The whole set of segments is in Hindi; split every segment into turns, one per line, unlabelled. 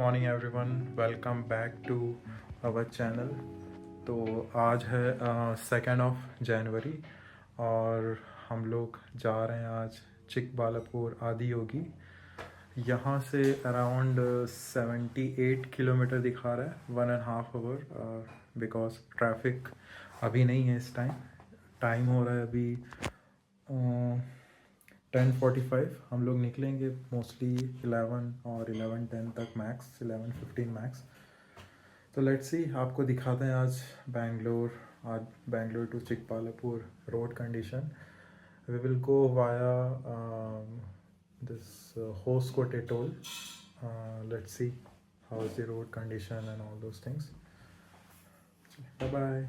Morning everyone, welcome back to our channel. तो आज है 2 जनवरी और हम लोग जा रहे हैं आज चिकबालापुर आदियोगी। यहाँ से अराउंड 78 किलोमीटर दिखा रहा है, 1.5 आवर, बिकॉज ट्रैफिक अभी नहीं है। इस टाइम हो रहा है अभी 10:45। हम लोग निकलेंगे मोस्टली 11 और 11:10 तक, मैक्स 11:15 मैक्स। तो लेट्स सी, आपको दिखाते हैं आज Bangalore to Chikkaballapur road condition. We will go via this Hoskote toll. Let's see how is the road condition and all those things. Bye bye.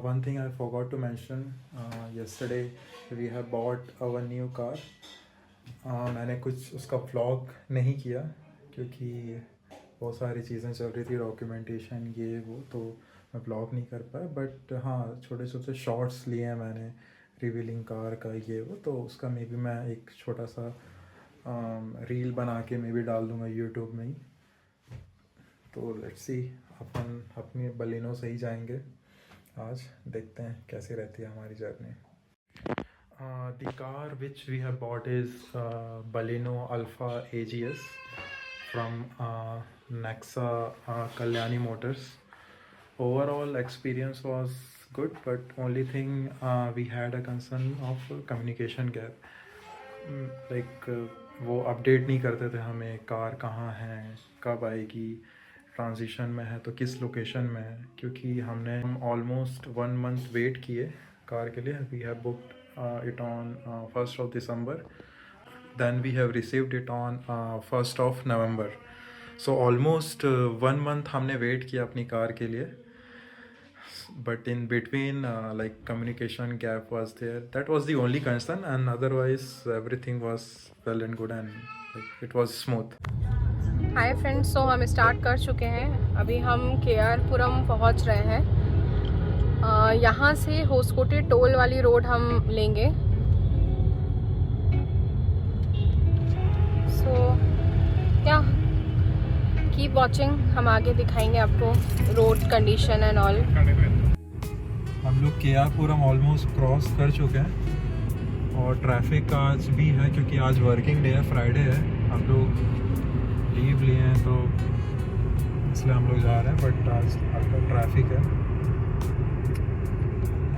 One thing I forgot to mention, yesterday we have bought our new car. मैंने कुछ उसका vlog नहीं किया क्योंकि बहुत सारी चीज़ें चल रही थी, डॉक्यूमेंटेशन ये वो, तो मैं vlog नहीं कर पाया। बट हाँ, छोटे छोटे शॉर्ट्स लिए हैं मैंने रिवीलिंग कार का ये वो, तो उसका मे बी मैं एक छोटा सा रील बना के मे बी डाल दूँगा यूट्यूब में ही। तो लेट्स सी, अपन अपनी बलिनो से ही जाएंगे आज, देखते हैं कैसी रहती है हमारी जर्नी। The car which we have bought is Baleno alpha AGS from Nexa Kalyani Motors. Overall experience was good, but only thing we had a concern of communication gap. Like वो अपडेट नहीं करते थे हमें कार कहाँ है, कब आएगी, ट्रांजिशन में है तो किस लोकेशन में है, क्योंकि हम ऑलमोस्ट 1 मंथ वेट किए कार के लिए। We have booked it on 1st of December, then we have received it on 1st of November। So almost 1 month हमने वेट किया अपनी कार के लिए, but in between like communication gap was there. That was the only concern, and otherwise everything was well and good and it was smooth.
Hi friends, so हम स्टार्ट कर चुके हैं। अभी हम KR पुरम पहुंच रहे हैं। यहाँ से होसकोटे टोल वाली रोड हम लेंगे। सो या कीप वॉचिंग, हम आगे दिखाएंगे आपको रोड कंडीशन एंड ऑल।
हम लोग KR पुरम ऑलमोस्ट क्रॉस कर चुके हैं और ट्रैफिक आज भी है क्योंकि आज वर्किंग डे है, फ्राइडे है। हम लोग लीव लिए हैं तो इसलिए हम लोग जा रहे हैं, बट आज हल्का ट्रैफिक है।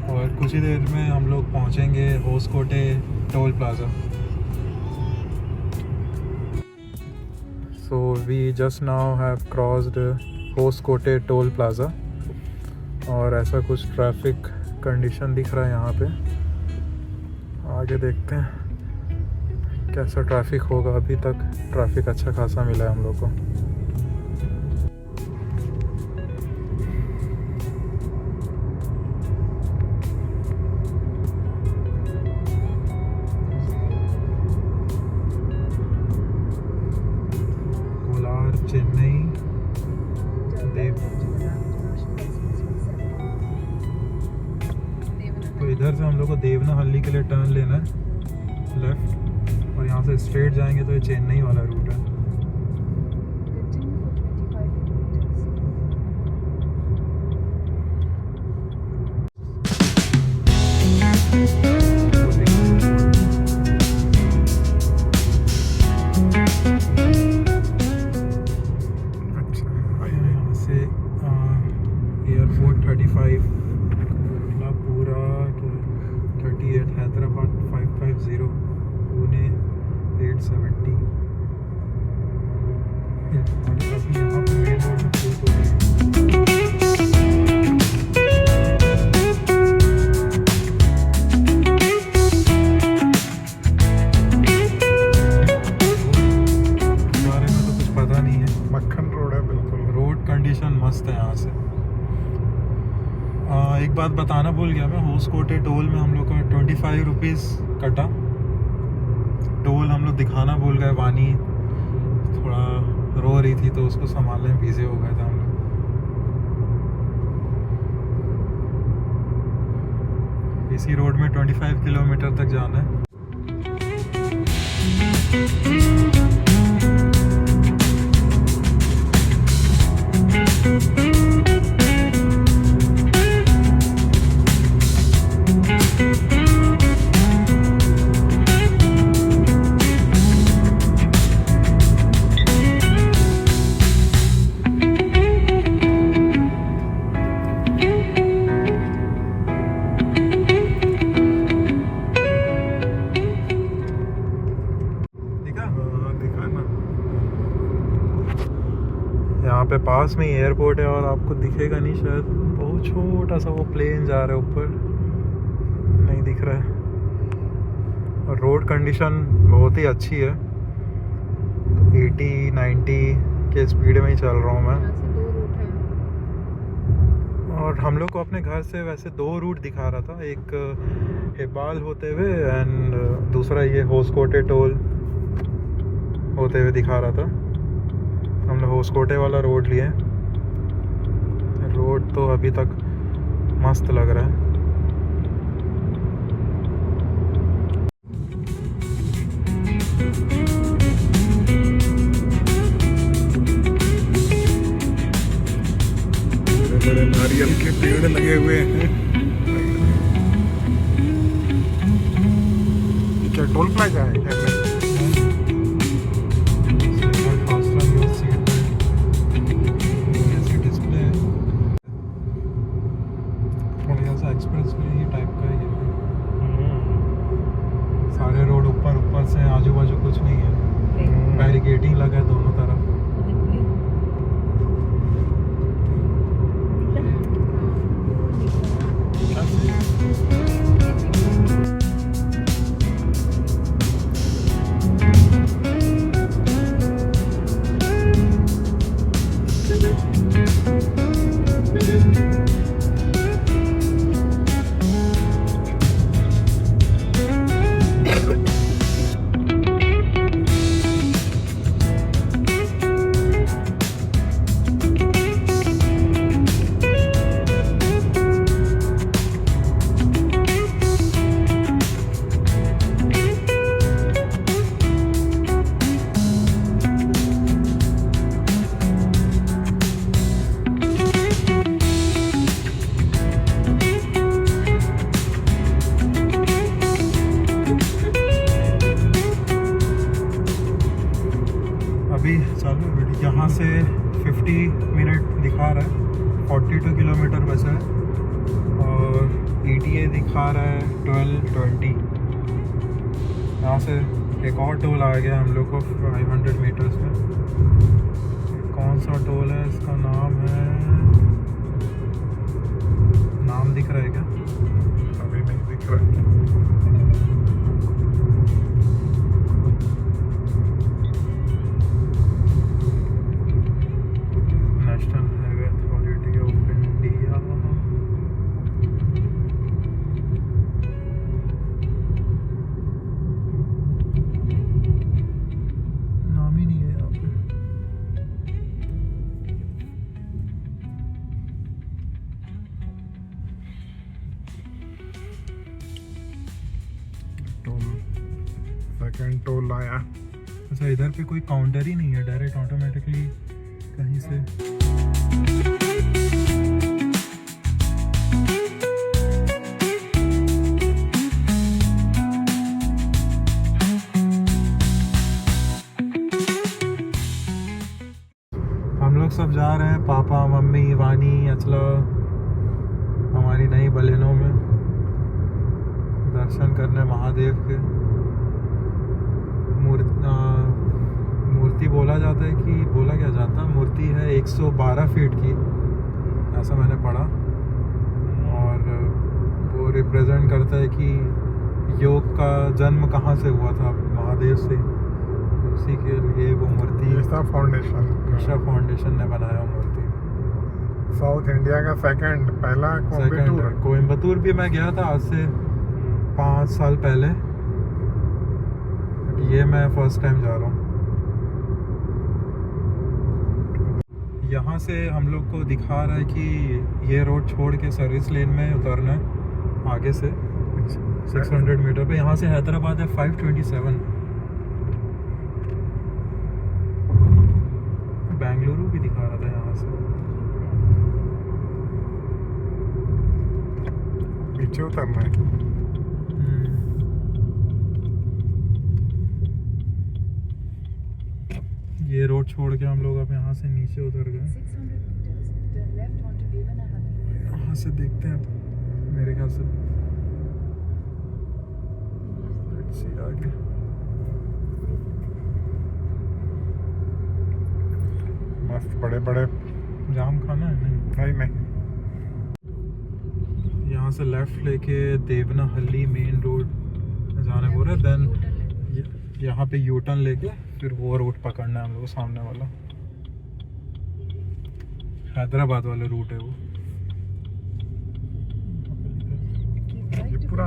और कुछ ही देर में हम लोग पहुंचेंगे Hoskote toll plaza. So we just now have crossed Hoskote toll plaza और ऐसा कुछ ट्रैफिक कंडीशन दिख रहा है यहाँ पे। आगे देखते हैं कैसा ट्रैफिक होगा। अभी तक ट्रैफिक अच्छा खासा मिला है हम लोग को। कोलार, चेन्नई, तो इधर से हम लोग को देवनाहल्ली के लिए टर्न लेना है लेफ्ट, और यहाँ से स्ट्रेट जाएंगे तो ये चेन्नई वाला रूट है। अच्छा, यहाँ से एयरपोर्ट 35, पूरा 38, हैदराबाद 550, पुणे 870। अभी यहाँ पे मेन रोड में शुरू हो रही है। बारे में तो कुछ पता नहीं है, मक्खन रोड है बिल्कुल। रोड कंडीशन मस्त है यहाँ से। एक बात बताना भूल गया मैं, होसकोटे टोल में हम लोग का 25 रुपीज़ कटा टोल। हम लोग दिखाना भूल गए, वानी थोड़ा रो रही थी तो उसको संभालने में बिजी हो गए थे हम लोग। इसी रोड में 25 किलोमीटर तक जाना है। पे पास में ही एयरपोर्ट है और आपको दिखेगा नहीं शायद, बहुत छोटा सा वो प्लेन जा रहा है ऊपर, नहीं दिख रहा है। और रोड कंडीशन बहुत ही अच्छी है, 80-90 के स्पीड में ही चल रहा हूँ मैं।
यहाँ से 2 रूट हैं।
और हम लोग को अपने घर से वैसे 2 रूट दिखा रहा था, एक हेबाल होते हुए एंड दूसरा ये होस्कोटे टोल होते हुए दिखा रहा था। हमने होस्कोटे वाला रोड लिए। रोड तो अभी तक मस्त लग रहा है।
बड़े नारियल के पेड़ लगे हुए हैं। क्या टोल प्लाजा है क्या?
डिस्प्ले है बढ़िया सा, एक्सप्रेस वे टाइप का ही है। सारे रोड ऊपर से, आजू बाजू कुछ नहीं है, बैरिकेडिंग लगा है दोनों तरफ। अभी चालू वीडियो, यहाँ से 50 मिनट दिखा रहा है, 42 किलोमीटर बचा है और ETA दिखा रहा है 1220। यहाँ से एक और टोल आ गया हम लोग को 500 मीटर्स में। कौन सा टोल है, इसका नाम है, नाम दिख रहा है क्या?
अभी नहीं दिख रहा है।
National highway authority of India. नाम ही नहीं है यहाँ पे।
टोल, सेकंड टोल आया।
अच्छा, इधर पे कोई काउंटर ही नहीं है, डायरेक्ट ऑटोमेटिकली कहीं से। हम लोग सब जा रहे हैं, पापा, मम्मी, वानी, अचला, हमारी नई बलेनों में दर्शन करने महादेव के। मूर्ति बोला जाता है कि बोला क्या जाता है, मूर्ति है 112 फीट की, ऐसा मैंने पढ़ा। और वो रिप्रेजेंट करता है कि योग का जन्म कहाँ से हुआ था, महादेव से। उसी के लिए वो मूर्ति
ईसा फाउंडेशन,
ईशा फाउंडेशन ने बनाया मूर्ति।
साउथ इंडिया का सेकंड, पहला कोयम्बटूर।
कोयम्बटूर भी मैं गया था आज से 5 साल पहले, ये मैं फर्स्ट टाइम जा रहा हूँ। यहाँ से हम लोग को दिखा रहा है कि ये रोड छोड़ के सर्विस लेन में उतरना है आगे से 600 मीटर पे। यहाँ से हैदराबाद है 527। बेंगलुरु भी दिखा रहा था यहाँ से।
पीछे उतरना है।
ये रोड छोड़ के हम लोग अब यहाँ से नीचे उतर गए। यहाँ से देखते हैं मेरे ख्याल से आगे
मस्त बड़े बड़े।
जाम खाना है नहीं?
नहीं
यहाँ से लेफ्ट लेके देवनाहल्ली मेन रोड जाने को रहे, देन यहाँ पे यू टर्न लेके फिर वो रूट पकड़ना है हम लोग को, सामने वाला हैदराबाद वाला रूट है वो।
ये पूरा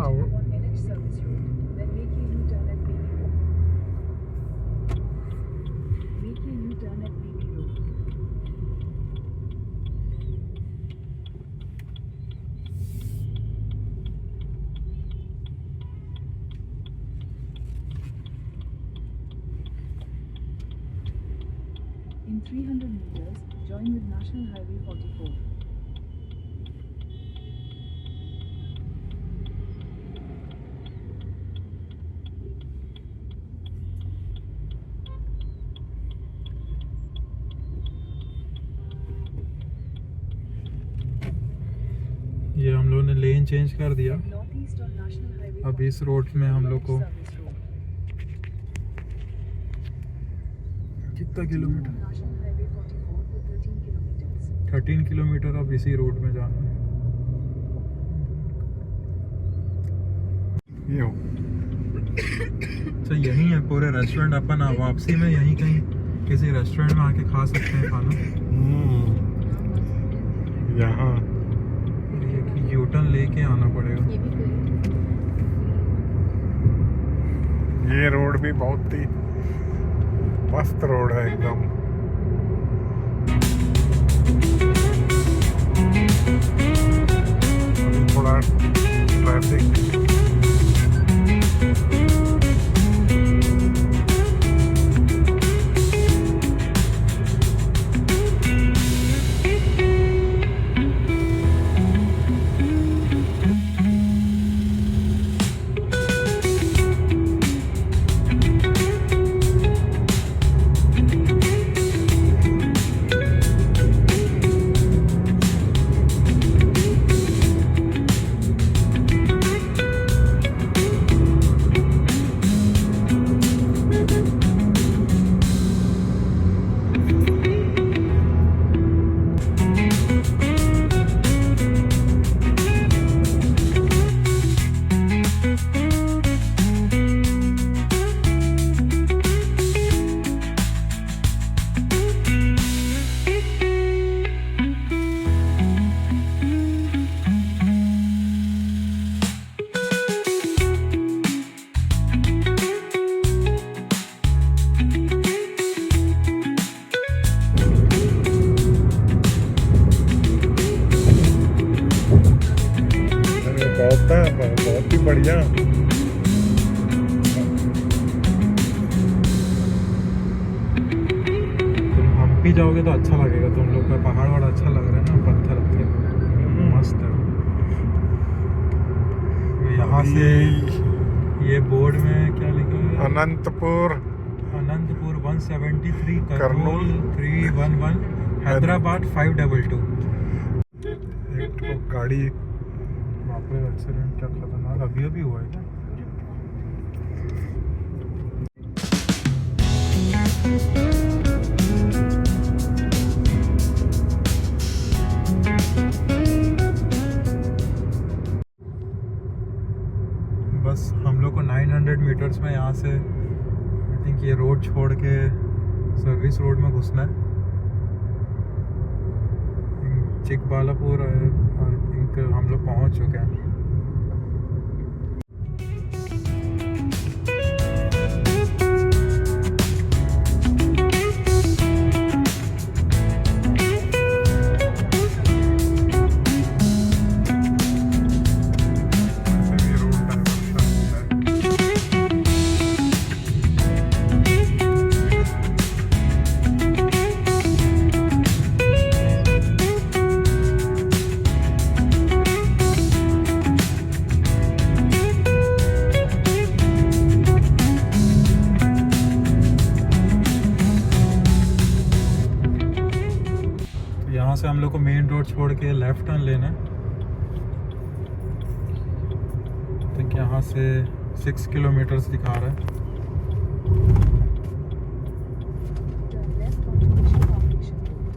In 300 meters, join with National Highway 44.
ये हम लोग ने लेन चेंज कर दिया।
Northeast on National Highway
अब इस रोड में हम लोग को
Service Road.
कितना kilometre?
National Highway 44 for 13 kilometers.
13 kilometre अब इसी रोड में जाना है।
ये हो।
अच्छा यहीं है पूरे रेस्टोरेंट अपन, वापसी में यहीं कहीं किसी रेस्टोरेंट में आके खा सकते हैं खाना।
यहाँ
यू टर्न लेके आना पड़ेगा।
ये भी कोई
ये रोड भी बहुत ही मस्त रोड है एकदम। अभी थोड़ा ट्रैफिक बहुत ही बढ़िया।
तुम हम्पी जाओगे तो अच्छा लगेगा तुम लोग का, पहाड़ वाड़ अच्छा लग रहा है ना, पत्थर वत्थर मस्त है। यहाँ से ये बोर्ड में क्या लिखा है?
अनंतपुर
173,
कर्नूल
311, हैदराबाद 522।
एक तो गाड़ी
बाप रे एक्सीडेंट क्या खतरनाक, अभी अभी हुआ है क्या? बस हम लोग को 900 मीटर्स में यहाँ से आई थिंक ये रोड छोड़ के सर्विस रोड में घुसना है। चिकबालापुर आई थिंक हम लोग पहुँच चुके हैं। यहाँ से हम लोग को मेन रोड छोड़ के लेफ्ट टर्न लेना है। तो यहाँ से 6 किलोमीटर्स दिखा रहा है।
Turn left onto Mission Foundation Road.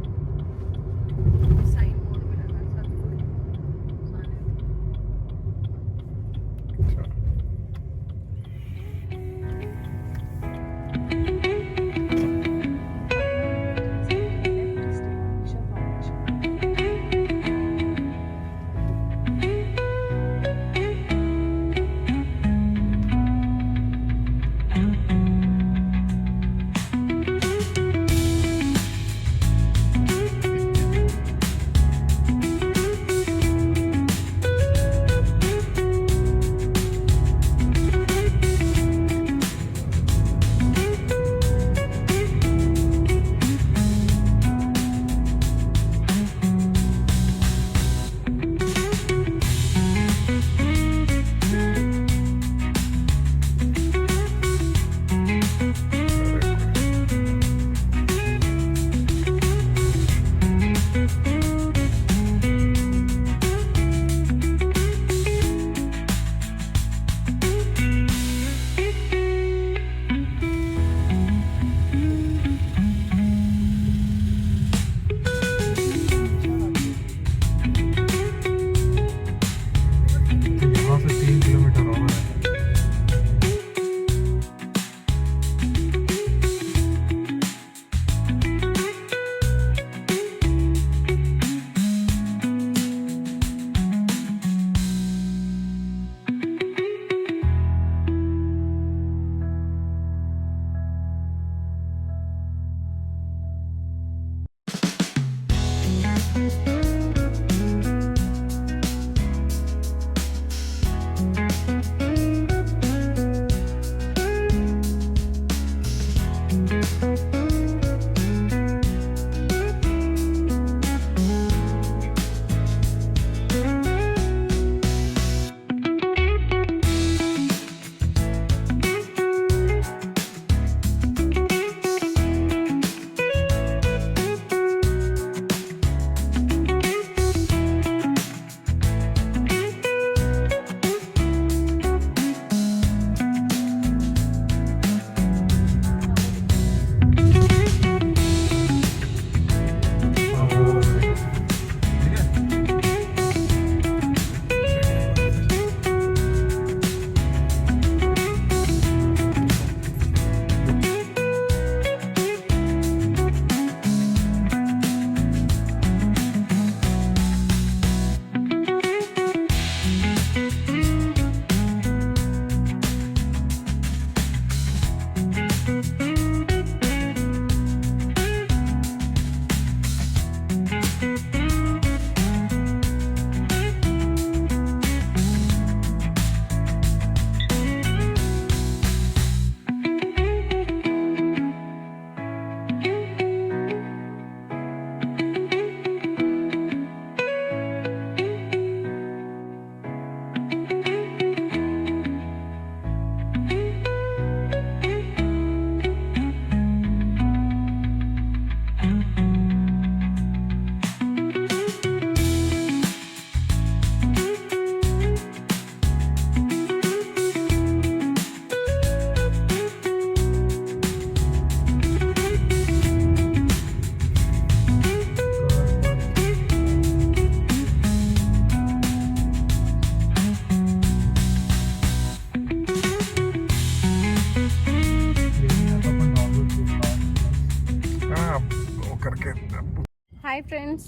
Hi friends,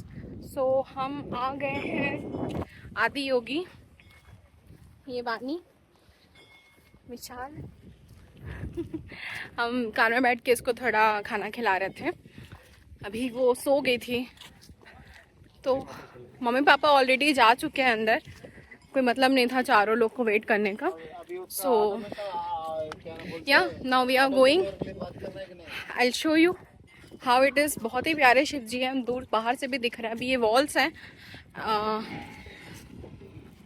so हम आ गए हैं आदि योगी। ये वानी, विशाल हम कार में बैठ के इसको थोड़ा खाना खिला रहे थे। अभी वो सो गई थी तो मम्मी पापा ऑलरेडी जा चुके हैं अंदर, कोई मतलब नहीं था चारों लोग को वेट करने का। So yeah now we are going, I will show you how it is. बहुत ही प्यारे शिव जी हैं, दूर बाहर से भी दिख रहा है। अभी ये वॉल्स हैं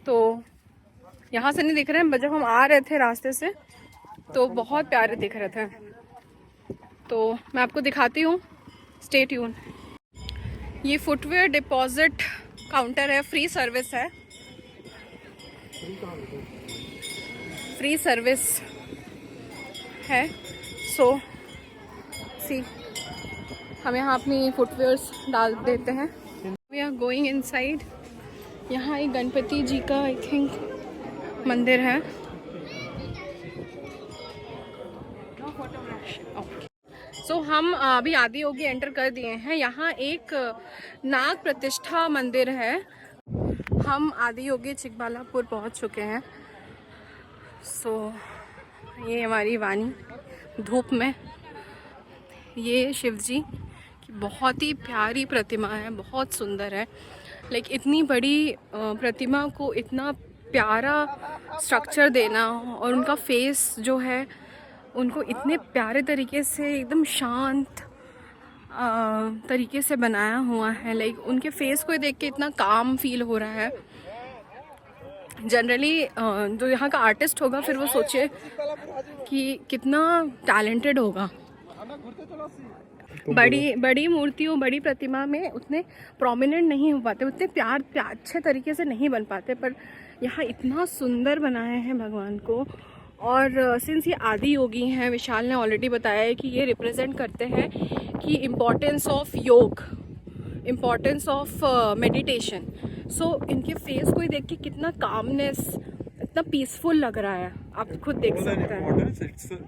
तो यहाँ से नहीं दिख रहे हैं, जब हम आ रहे थे रास्ते से तो बहुत प्यारे दिख रहे थे। तो मैं आपको दिखाती हूँ, स्टे ट्यून। ये फुटवेयर डिपॉजिट काउंटर है, फ्री सर्विस है, फ्री सर्विस है। सो सी, हम यहाँ अपनी फुटवेयर्स डाल देते हैं। We are going inside. यहाँ एक गणपति जी का आई थिंक मंदिर है। सो हम अभी आदि योगी एंटर कर दिए हैं। यहाँ एक नाग प्रतिष्ठा मंदिर है। हम आदि योगी चिकबालापुर पहुँच चुके हैं। सो ये हमारी वाणी धूप में, ये शिव जी की बहुत ही प्यारी प्रतिमा है, बहुत सुंदर है। लाइक इतनी बड़ी प्रतिमा को इतना प्यारा स्ट्रक्चर देना और उनका फेस जो है उनको इतने प्यारे तरीके से, एकदम शांत तरीके से बनाया हुआ है। लाइक उनके फेस को देख के इतना काम फील हो रहा है। जनरली जो यहाँ का आर्टिस्ट होगा फिर वो सोचे कि कितना टैलेंटेड होगा। बड़ी मूर्तियों, बड़ी प्रतिमा में उतने प्रोमिनेंट नहीं हो पाते, उतने प्यार अच्छे तरीके से नहीं बन पाते, पर यहाँ इतना सुंदर बनाए हैं भगवान को। और सिंस ये आदि योगी हैं, विशाल ने ऑलरेडी बताया है कि ये रिप्रेजेंट करते हैं कि इम्पोर्टेंस ऑफ योग, इम्पोर्टेंस ऑफ मेडिटेशन। सो इनके फेस को ही देख के कितना कामनेस, इतना पीसफुल लग रहा है, आप खुद देख सकते हैं।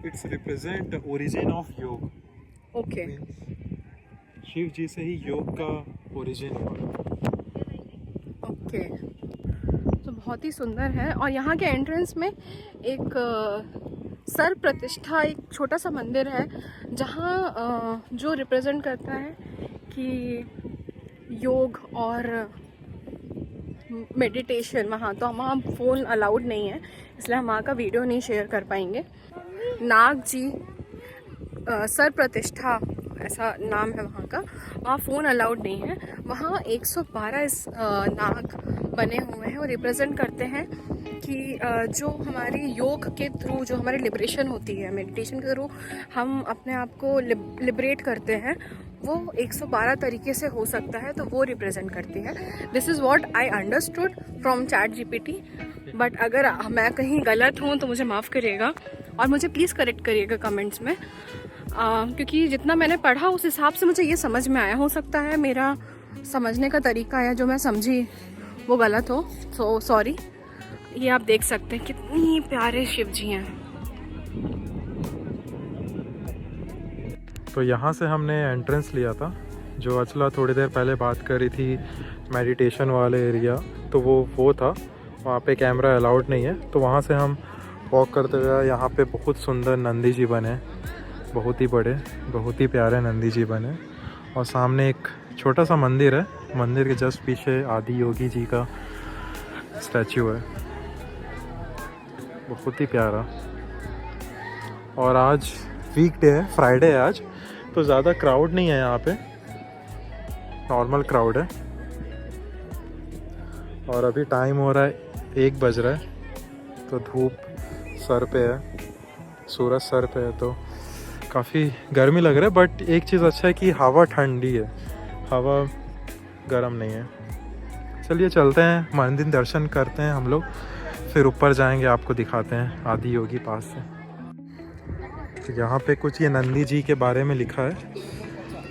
इट्स रिप्रेजेंट ओरिजिन ऑफ योग।
ओके,
शिव जी से ही योग का ओरिजिन हुआ।
ओके, तो बहुत ही सुंदर है। और यहाँ के एंट्रेंस में एक सर प्रतिष्ठा, एक छोटा सा मंदिर है जहाँ जो रिप्रेजेंट करता है कि योग और मेडिटेशन। वहाँ तो वहाँ फ़ोन अलाउड नहीं है, इसलिए हम वहाँ का वीडियो नहीं शेयर कर पाएंगे। नाग जी सर प्रतिष्ठा ऐसा नाम है वहाँ का, वहाँ फ़ोन अलाउड नहीं है। वहाँ 112 नाग बने हुए हैं और रिप्रेजेंट करते हैं कि जो हमारी योग के थ्रू जो हमारी लिबरेशन होती है, मेडिटेशन के थ्रू हम अपने आप को लिबरेट करते हैं, वो 112 तरीके से हो सकता है, तो वो रिप्रेजेंट करती है। This is what I understood from ChatGPT, but अगर मैं कहीं गलत हूँ तो मुझे माफ़ करिएगा और मुझे प्लीज़ करेक्ट करिएगा कमेंट्स में, क्योंकि जितना मैंने पढ़ा उस हिसाब से मुझे ये समझ में आया। हो सकता है मेरा समझने का तरीका है जो मैं समझी वो गलत हो, सो सॉरी। ये आप देख सकते हैं कितनी प्यारे शिव जी हैं।
तो यहाँ से हमने एंट्रेंस लिया था, जो अचला थोड़ी देर पहले बात कर रही थी मेडिटेशन वाले एरिया, तो वो था। वहाँ पे कैमरा अलाउड नहीं है, तो वहाँ से हम वॉक करते हुए यहाँ पे बहुत सुंदर नंदी जी बने, बहुत ही बड़े, बहुत ही प्यारे नंदी जी बने। और सामने एक छोटा सा मंदिर है, मंदिर के जस्ट पीछे आदि योगी जी का स्टैचू है, बहुत ही प्यारा। और आज वीकडे है, फ्राइडे है आज, तो ज़्यादा क्राउड नहीं है यहाँ पे, नॉर्मल क्राउड है। और अभी टाइम हो रहा है 1 बज रहा है, तो धूप सर पे है, सूरज सर पे है, तो काफ़ी गर्मी लग रहा है। बट एक चीज़ अच्छा है कि हवा ठंडी है, हवा गर्म नहीं है। चलिए चलते हैं, मंदिर दर्शन करते हैं हम लोग, फिर ऊपर जाएंगे, आपको दिखाते हैं आदि योगी पास से। तो यहाँ पे कुछ ये नंदी जी के बारे में लिखा है,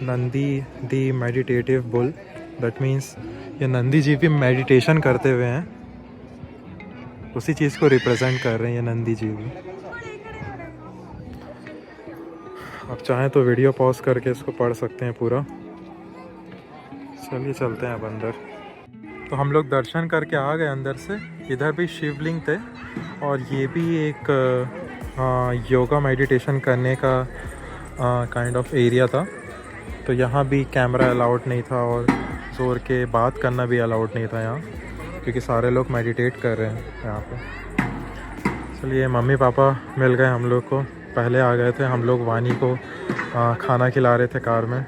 नंदी दी मेडिटेटिव बुल। दैट मीन्स ये नंदी जी भी मेडिटेशन करते हुए हैं, उसी चीज़ को रिप्रेजेंट कर रहे हैं ये नंदी जी भी। आप चाहें तो वीडियो पॉज करके इसको पढ़ सकते हैं पूरा। चलिए चलते हैं अब अंदर। तो हम लोग दर्शन करके आ गए अंदर से। इधर भी शिवलिंग थे और ये भी एक योगा मेडिटेशन करने का काइंड ऑफ एरिया था। तो यहाँ भी कैमरा अलाउड नहीं था और ज़ोर के बात करना भी अलाउड नहीं था यहाँ, क्योंकि सारे लोग मेडिटेट कर रहे हैं यहाँ पे। चलिए मम्मी पापा मिल गए हम लोग को। पहले आ गए थे हम लोग, वानी को खाना खिला रहे थे कार में।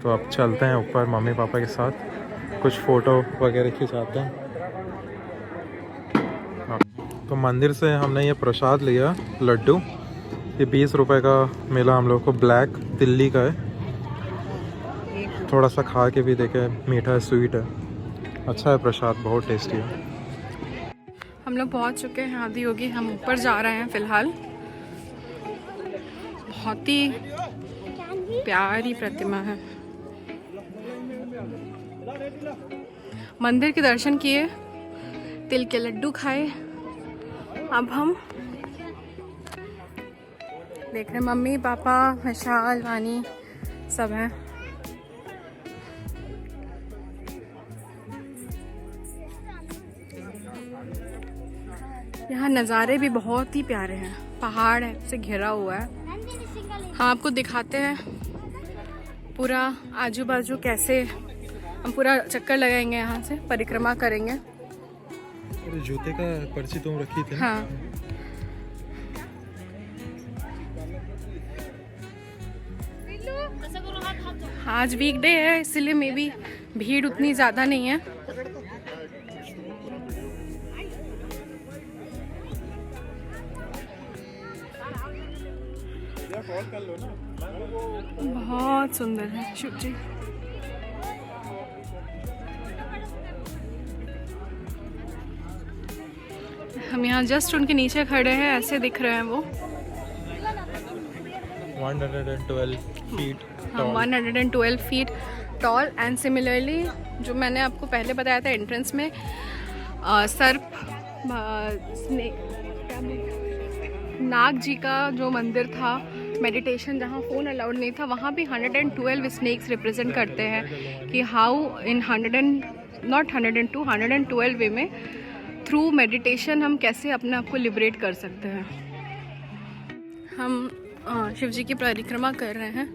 तो अब चलते हैं ऊपर मम्मी पापा के साथ, कुछ फ़ोटो वगैरह खिंचाते हैं। हाँ, तो मंदिर से हमने ये प्रसाद लिया, लड्डू। ये 20 रुपए का मिला हम लोग को, ब्लैक दिल्ली का है। थोड़ा सा खा के भी देखे, मीठा है, स्वीट है, अच्छा है प्रसाद, बहुत टेस्टी है।
हम लोग पहुंच चुके हैं आदि योगी। हम ऊपर जा रहे हैं फ़िलहाल। बहुत ही प्यारी प्रतिमा है। मंदिर के दर्शन किए, तिल के लड्डू खाए। अब हम देख रहे हैं मम्मी पापा, विशाल, वानी सब हैं। यहाँ नज़ारे भी बहुत ही प्यारे हैं। पहाड़ से घिरा हुआ है। हम आपको दिखाते हैं पूरा आजू बाजू कैसे। हम पूरा चक्कर लगाएंगे, यहाँ से परिक्रमा करेंगे।
अरे जूते का पर्ची तुम रखी थी?
हाँ, आज वीकडे है इसलिए मे बी भीड़ उतनी ज़्यादा नहीं है। बहुत सुंदर है शिव जी। हम यहाँ जस्ट उनके नीचे खड़े हैं, ऐसे दिख रहे हैं वो।
112 फीट
हाँ, 112 फीट टॉल। एंड सिमिलरली जो मैंने आपको पहले बताया था एंट्रेंस में, सर्प नाग जी का जो मंदिर था, मेडिटेशन जहाँ फ़ोन अलाउड नहीं था, वहाँ भी 112 स्नेक्स रिप्रेजेंट करते हैं कि हाउ इन 112 वे में थ्रू मेडिटेशन हम कैसे अपने आप को लिबरेट कर सकते हैं। हम शिव जी की परिक्रमा कर रहे हैं।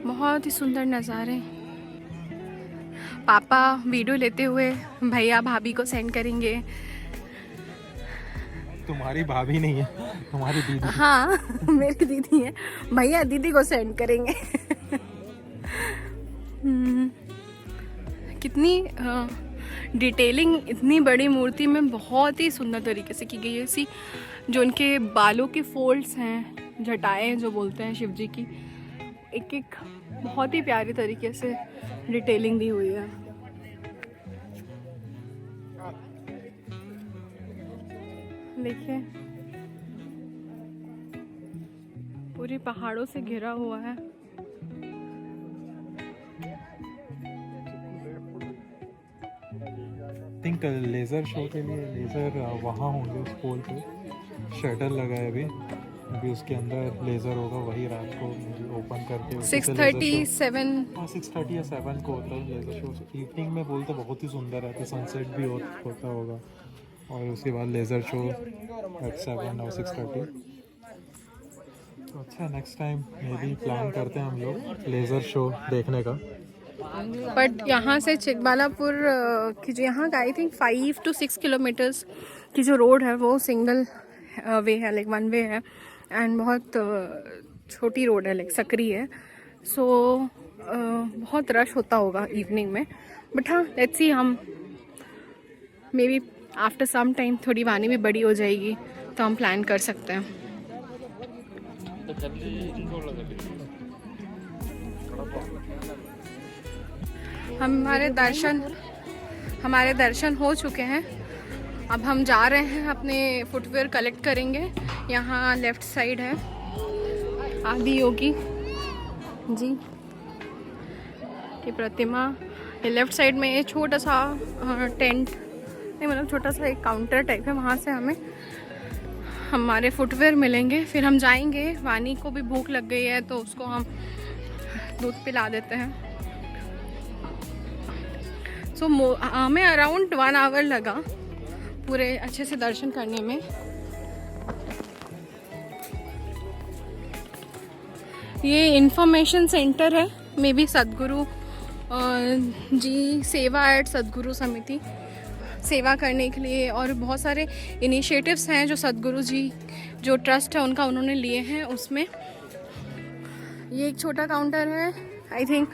बहुत ही सुंदर नज़ारे। पापा वीडियो लेते हुए भैया भाभी को सेंड करेंगे।
तुम्हारी भाभी नहीं है, तुम्हारी दीदी।
हाँ मेरी दीदी है, भैया दीदी को सेंड करेंगे। कितनी डिटेलिंग इतनी बड़ी मूर्ति में बहुत ही सुंदर तरीके से की गई है। इसी जो उनके बालों के फोल्ड्स हैं, जटाएं जो बोलते हैं शिव जी की, एक एक बहुत ही प्यारी तरीके से डिटेलिंग दी हुई है। देखिए पूरी पहाड़ों से घिरा हुआ है।
थिंक लेज़र शो के लिए लेज़र वहाँ होंगे उस पोल पे। शटर लगा है अभी उसके अंदर लेज़र होगा, वही रात को ओपन करके
6:37
या 7 को होता है लेज़र शो। इवनिंग में बोलते बहुत ही सुंदर है, तो सनसेट भी होता होगा, और उसके बाद लेज़र शो एट 7 और 6:30। तो अच्छा, next time may be plan करते हैं हम लोग लेज़र शो देखने का।
बट यहाँ से चिकबालापुर की जो यहाँ का आई थिंक 5 to 6 किलोमीटर्स की जो रोड है वो सिंगल वे है, लाइक वन वे है। एंड बहुत छोटी रोड है, लाइक सकरी है। सो बहुत रश होता होगा इवनिंग में। बट हाँ, लेट्स सी, हम may be after some time थोड़ी वानी भी बड़ी हो जाएगी तो हम प्लान कर सकते हैं। हमारे दर्शन हो चुके हैं। अब हम जा रहे हैं, अपने फुटवेयर कलेक्ट करेंगे। यहाँ लेफ़्ट साइड है आदि योगी जी की प्रतिमा। ये लेफ़्ट साइड में ये छोटा सा टेंट नहीं, मतलब छोटा सा एक काउंटर टाइप है, वहाँ से हमें हमारे फुटवेयर मिलेंगे। फिर हम जाएंगे, वानी को भी भूख लग गई है तो उसको हम दूध पिला देते हैं। सो हमें अराउंड 1 आवर लगा पूरे अच्छे से दर्शन करने में। ये इंफॉर्मेशन सेंटर है, मे बी सद्गुरु जी सेवा एट सद्गुरु समिति, सेवा करने के लिए। और बहुत सारे इनिशिएटिव्स हैं जो सद्गुरु जी जो ट्रस्ट है उनका उन्होंने लिए हैं उसमें। ये एक छोटा काउंटर है, आई थिंक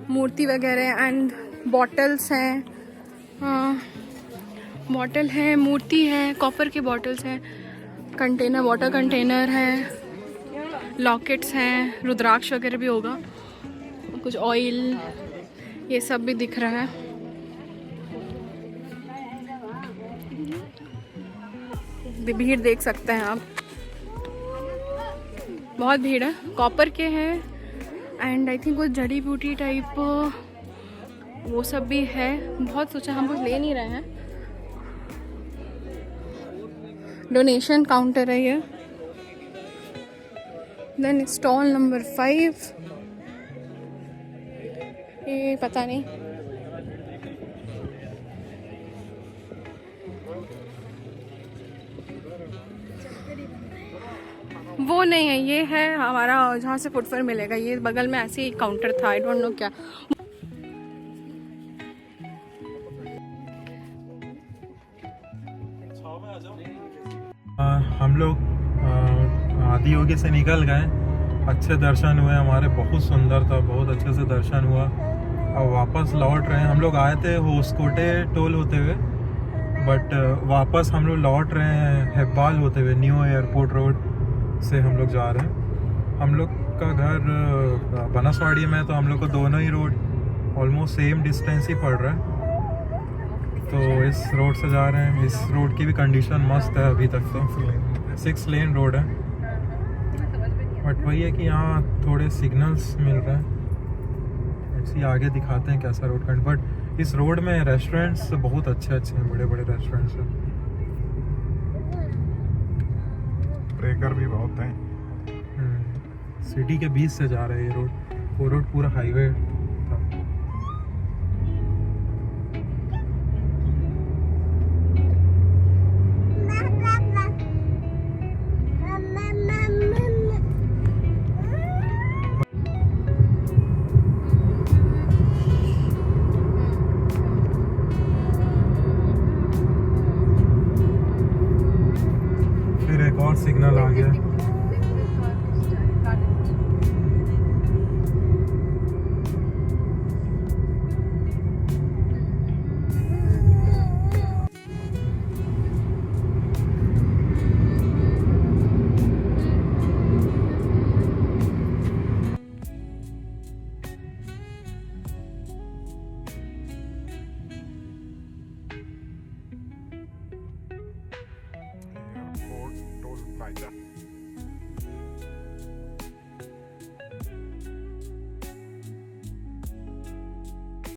मूर्ति वगैरह एंड बॉटल्स हैं, बॉटल है, मूर्ति है, कॉपर के बॉटल्स हैं, कंटेनर, वाटर कंटेनर है, लॉकेट्स हैं, रुद्राक्ष वगैरह भी होगा, कुछ ऑयल, ये सब भी दिख रहा है। भीड़ देख सकते हैं आप, बहुत भीड़ है। कॉपर के हैं एंड आई थिंक वो जड़ी बूटी टाइप वो सब भी है। बहुत सोचा, हम कुछ ले नहीं रहे हैं। डोनेशन काउंटर है ये। देन स्टॉल नंबर 5, ये पता नहीं, वो नहीं है, ये है हमारा जहाँ से फुटवेयर मिलेगा। ये बगल में ऐसे ही काउंटर था, आई डोंट नो क्या।
हम लोग आदि योगी से निकल गए, अच्छे दर्शन हुए हमारे, बहुत सुंदर था, बहुत अच्छे से दर्शन हुआ। अब वापस लौट रहे हैं। हम लोग आए थे होस्कोटे टोल होते हुए, बट वापस हम लोग लौट रहे हैं हेब्बाल होते हुए, न्यू एयरपोर्ट रोड से हम लोग जा रहे हैं। हम लोग का घर बनसवाड़ी में, तो हम लोग को दोनों ही रोड ऑलमोस्ट सेम डिस्टेंस ही पड़ रहा है, तो इस रोड से जा रहे हैं। इस रोड की भी कंडीशन मस्त है अभी तक, तो 6 लेन रोड है, बट वही है कि यहाँ थोड़े सिग्नल्स मिल रहे हैं। ऐसे आगे दिखाते हैं कैसा रोड का, बट इस रोड में रेस्टोरेंट्स बहुत अच्छे हैं, बड़े बड़े रेस्टोरेंट्स हैं।
ब्रेकर भी बहुत हैं।
सिटी के बीच से जा रहे हैं ये रोड, वो रोड पूरा हाईवे था। फिर एक और सिग्नल आ गया।
Airport toll plaza.